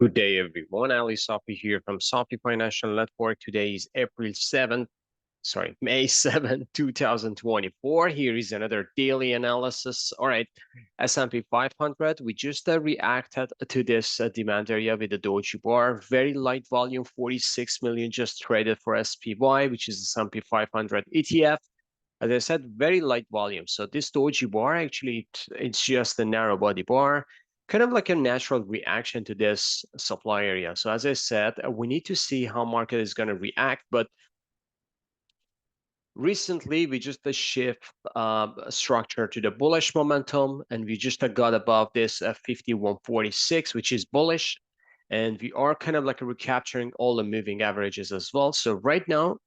Good day, everyone. Ali Sophie here from Sophie Financial Network. Today is May 7th, 2024. Here is another daily analysis. All right, S&P 500, we just reacted to this demand area with the doji bar. Very light volume, 46 million just traded for SPY, which is the S&P 500 ETF. As I said, very light volume. So this doji bar, actually, it's just a narrow body bar, kind of like a natural reaction to this supply area. So as I said, we need to see how market is going to react. But recently, we just shift structure to the bullish momentum, and we just got above this 5146, which is bullish. And we are kind of like recapturing all the moving averages as well. So right now,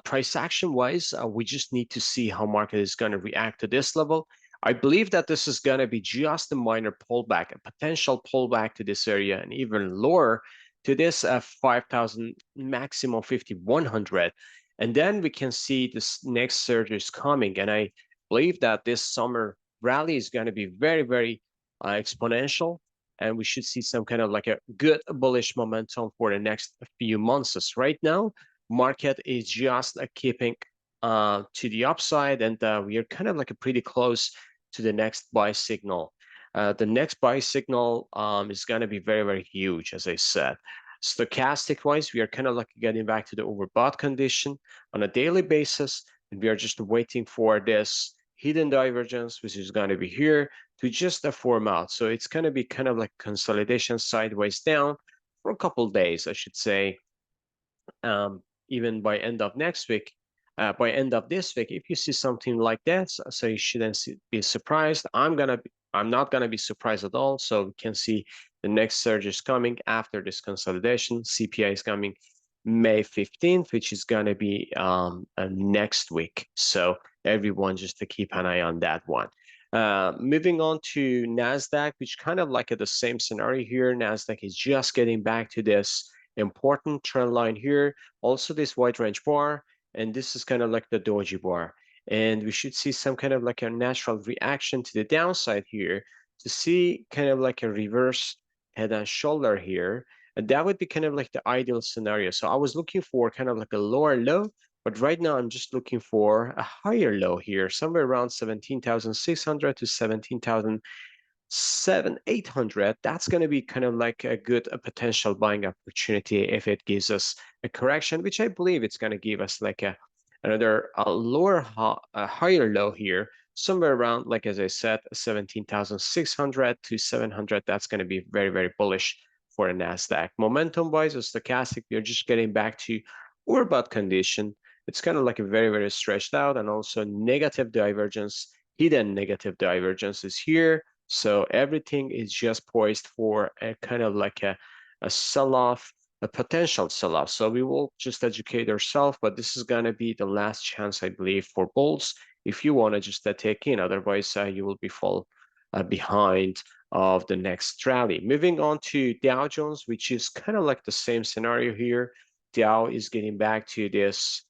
price action wise, we just need to see how market is going to react to this level. I believe that this is going to be just a minor pullback, a potential pullback to this area and even lower to this 5,000 maximum 5,100. And then we can see this next surge is coming. And I believe that this summer rally is going to be very, very exponential. And we should see some kind of like a good bullish momentum for the next few months. Right now, market is just keeping to the upside, and we are kind of like a pretty close to the next buy signal. The next buy signal is going to be very, very huge, as I said. Stochastic wise, we are kind of like getting back to the overbought condition on a daily basis, and we are just waiting for this hidden divergence, which is going to be here, to just form out. So it's going to be kind of like consolidation sideways down for a couple days, I should say. Even by end of next week, by end of this week, if you see something like this, so you shouldn't be surprised. I'm not gonna be surprised at all. So we can see the next surge is coming after this consolidation. CPI is coming May 15th, which is gonna be next week. So everyone just to keep an eye on that one. Moving on to Nasdaq, which kind of like the same scenario here. Nasdaq is just getting back to this important trend line here. Also this white range bar, and this is kind of like the doji bar. And we should see some kind of like a natural reaction to the downside here to see kind of like a reverse head and shoulder here. And that would be kind of like the ideal scenario. So I was looking for kind of like a lower low, but right now I'm just looking for a higher low here, somewhere around 17,600 to 800. That's going to be kind of like a good potential buying opportunity if it gives us a correction, which I believe it's going to give us like another higher low here, somewhere around, like as I said, 17,600 to 700. That's going to be very, very bullish for a Nasdaq. Momentum wise, a stochastic, we're just getting back to overbought condition. It's kind of like a very, very stretched out, and also negative divergence, hidden negative divergence is here. So everything is just poised for a kind of like a sell-off, a potential sell-off. So we will just educate ourselves, but this is going to be the last chance, I believe, for bulls if you want to just take in. Otherwise, you will be fall behind of the next rally. Moving on to Dow Jones, which is kind of like the same scenario here. Dow is getting back to this,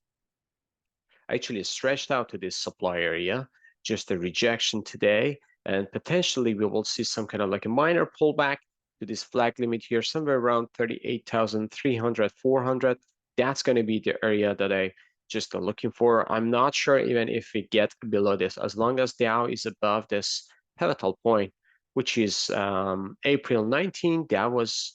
actually stretched out to this supply area, just a rejection today. And potentially we will see some kind of like a minor pullback to this flag limit here, somewhere around 38,300, 400. That's going to be the area that I just looking for. I'm not sure even if we get below this, as long as Dow is above this pivotal point, which is April 19. That was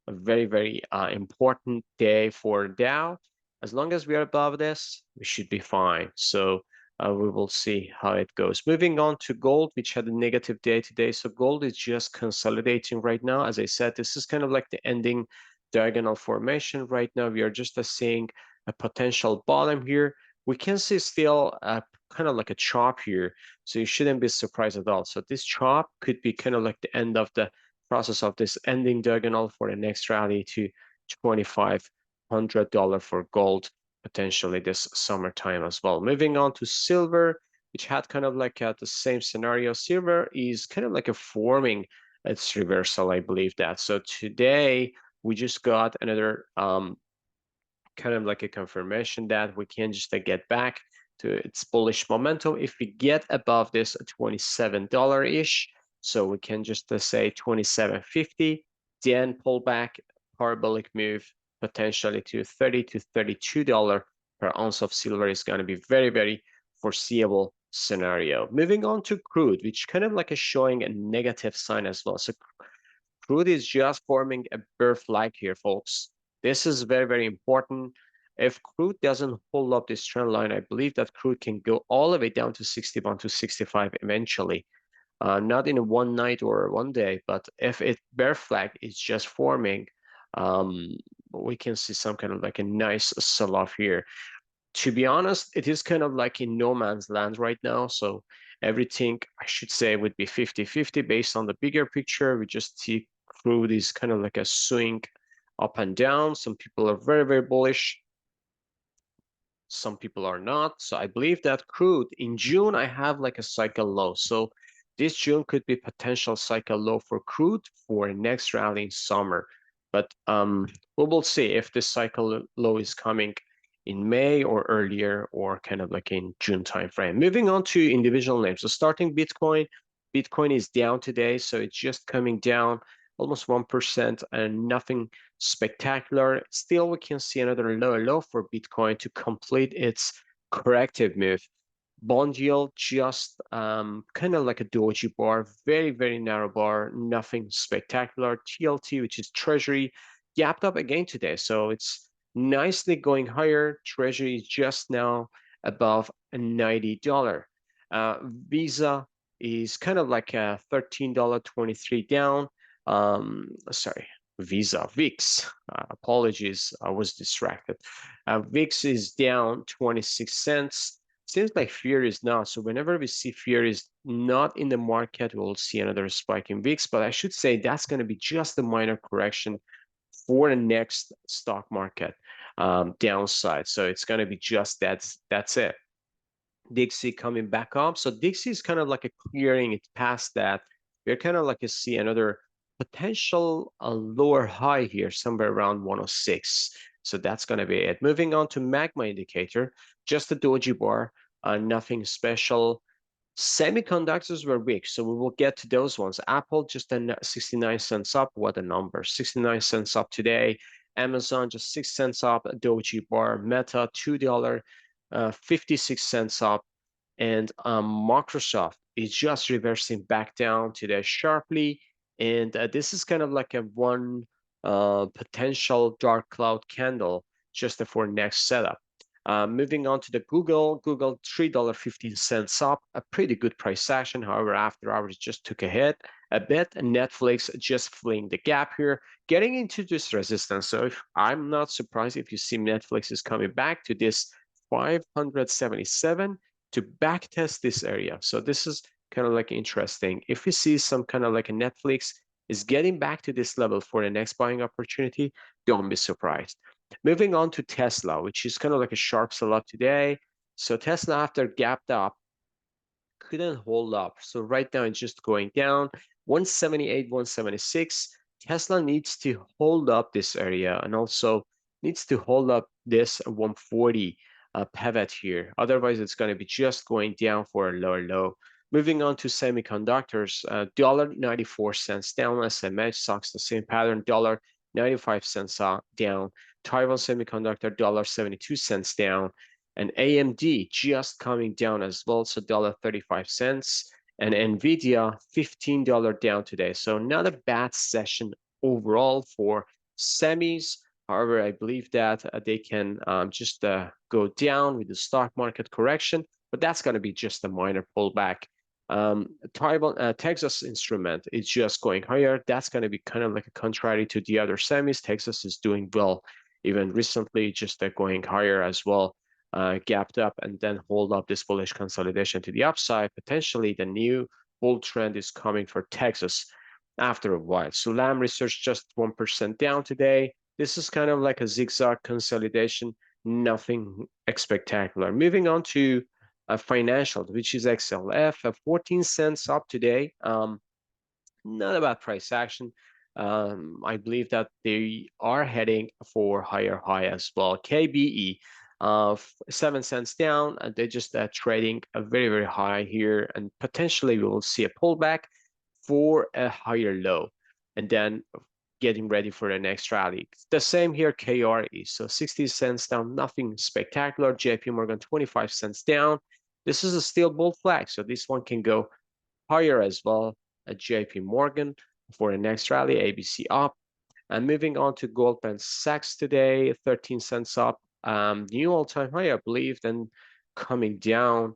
a very, very important day for Dow. As long as we are above this, we should be fine. So we will see how it goes. Moving on to gold, which had a negative day today. So gold is just consolidating right now. As I said, this is kind of like the ending diagonal formation right now. We are just seeing a potential bottom here. We can see still kind of like a chop here. So you shouldn't be surprised at all. So this chop could be kind of like the end of the process of this ending diagonal for the next rally to $2,500 for gold, potentially this summertime as well. Moving on to silver, which had kind of like the same scenario. Silver is kind of like a forming its reversal, I believe that. So today we just got another kind of like a confirmation that we can just get back to its bullish momentum if we get above this $27-ish. So we can just say 27.50 then pullback, parabolic move, potentially to $30 to $32 per ounce of silver is going to be very, very foreseeable scenario. Moving on to crude, which kind of like is showing a negative sign as well. So crude is just forming a bear flag here, folks. This is very, very important. If crude doesn't hold up this trend line, I believe that crude can go all the way down to 61 to 65 eventually. Not in one night or one day, but if it bear flag is just forming, um, we can see some kind of like a nice sell-off here. To be honest, it is kind of like in no man's land right now. So everything I should say would be 50-50 based on the bigger picture. We just see crude is kind of like a swing up and down. Some people are very, very bullish. Some people are not. So I believe that crude in June, I have like a cycle low. So this June could be potential cycle low for crude for next rally in summer. But we will see if this cycle low is coming in May or earlier or kind of like in June timeframe. Moving on to individual names. So starting Bitcoin, Bitcoin is down today. So it's just coming down almost 1% and nothing spectacular. Still, we can see another lower low for Bitcoin to complete its corrective move. Bond yield just kind of like a doji bar, very, very narrow bar, nothing spectacular. TLT, which is Treasury, gapped up again today. So it's nicely going higher. Treasury is just now above $90. Visa is kind of like a $13.23 down. Sorry, Visa, VIX. Apologies, I was distracted. VIX is down 26 cents. Seems like fear is not. So whenever we see fear is not in the market, we'll see another spike in VIX. But I should say that's going to be just a minor correction for the next stock market downside. So it's going to be just that's it. Dixie coming back up. So Dixie is kind of like a clearing it past that. We're kind of like to see another potential lower high here, somewhere around 106. So that's going to be it. Moving on to magma indicator, just a doji bar, nothing special. Semiconductors were weak, so we will get to those ones. Apple just 69 cents up. What a number. 69 cents up today. Amazon just 6 cents up. Doji bar. Meta $2. 56 cents up. And Microsoft is just reversing back down today sharply. And this is kind of like a one potential dark cloud candle just for next setup. Moving on to the Google $3.15 up, a pretty good price action. However, after hours just took a hit a bit, and Netflix just filling the gap here, getting into this resistance. So if I'm not surprised if you see Netflix is coming back to this 577 to backtest this area. So this is kind of like interesting. If we see some kind of like a Netflix is getting back to this level for the next buying opportunity, don't be surprised. Moving on to Tesla, which is kind of like a sharp sell-off today. So Tesla, after gapped up, couldn't hold up. So right now it's just going down. 178, 176. Tesla needs to hold up this area and also needs to hold up this 140 pivot here. Otherwise, it's going to be just going down for a lower low. Moving on to semiconductors, $1.94 down. SMH stocks the same pattern, $1.95 down. Taiwan Semiconductor, $1.72 down. And AMD just coming down as well, so $1.35. And NVIDIA, $15 down today. So not a bad session overall for semis. However, I believe that they can just go down with the stock market correction, but that's going to be just a minor pullback. Texas Instrument is just going higher. That's going to be kind of like a contrary to the other semis. Texas is doing well, even recently, just going higher as well. Gapped up and then hold up this bullish consolidation to the upside. Potentially the new bull trend is coming for Texas after a while. So Lam Research just 1% down today. This is kind of like a zigzag consolidation, nothing spectacular. Moving on to financials, which is XLF, 14 cents up today. Not a bad price action. I believe that they are heading for higher high as well. KBE, 7 cents down, and they're just trading a very, very high here, and potentially we will see a pullback for a higher low. And then getting ready for the next rally. The same here, KRE. So 60 cents down, nothing spectacular. JP Morgan, 25 cents down. This is a still bull flag, so this one can go higher as well at JP Morgan for the next rally. ABC up. And moving on to Goldman Sachs today, 13 cents up, new all-time high, I believe, then coming down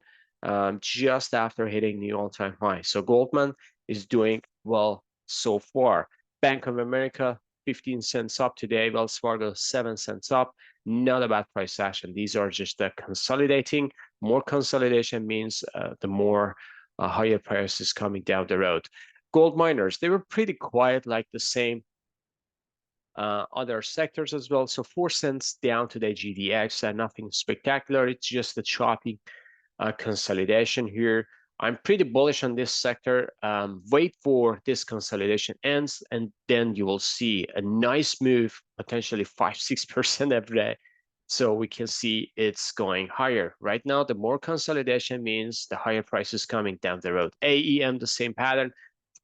just after hitting new all-time high. So Goldman is doing well so far. Bank of America, 15 cents up today. Wells Fargo, 7 cents up. Not a bad price action. These are just consolidating. More consolidation means the more higher prices coming down the road. Gold miners, they were pretty quiet, like the same other sectors as well. So 4 cents down today, GDX, nothing spectacular. It's just a choppy consolidation here. I'm pretty bullish on this sector. Wait for this consolidation ends, and then you will see a nice move, potentially 5-6% every day. So we can see it's going higher. Right now, the more consolidation means the higher prices coming down the road. AEM, the same pattern.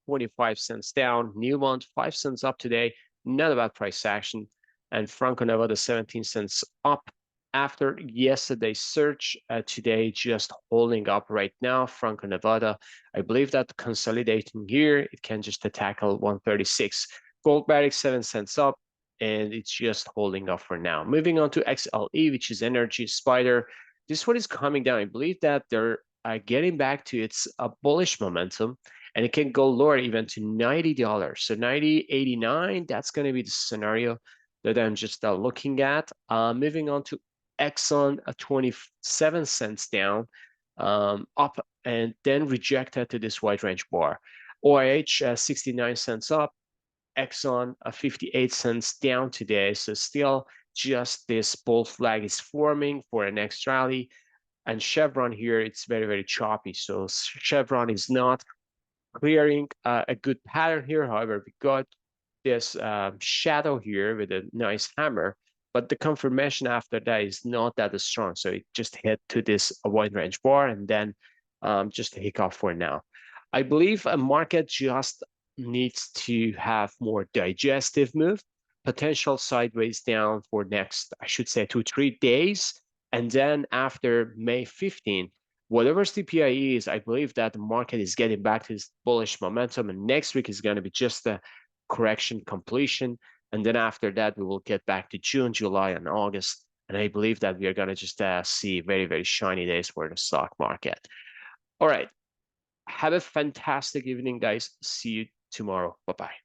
25 cents down. Newmont, 5 cents up today. Not a bad price action. And Franco-Nevada, 17 cents up after yesterday's surge. Today, just holding up right now. Franco-Nevada, I believe that consolidating here, it can just tackle 136. Gold Barrick, 7 cents up, and it's just holding up for now. Moving on to XLE, which is Energy Spider. This one is coming down. I believe that they're getting back to its bullish momentum, and it can go lower even to $90. So 90.89, that's going to be the scenario that I'm just looking at. Moving on to Exxon, 27 cents down, up, and then rejected to this wide range bar. OIH, 69 cents up. Exxon, 58 cents down today. So still just this bull flag is forming for a next rally. And Chevron here, it's very, very choppy. So Chevron is not clearing a good pattern here. However, we got this shadow here with a nice hammer, but the confirmation after that is not that strong. So it just hit to this wide range bar, and then just a hiccup for now. I believe a market just needs to have more digestive move, potential sideways down for next, I should say, 2-3 days. And then after May 15th, whatever CPI is, I believe that the market is getting back to this bullish momentum, and next week is going to be just a correction completion. And then after that, we will get back to June, July, and August. And I believe that we are going to just see very, very shiny days for the stock market. All right. Have a fantastic evening, guys. See you tomorrow. Bye-bye.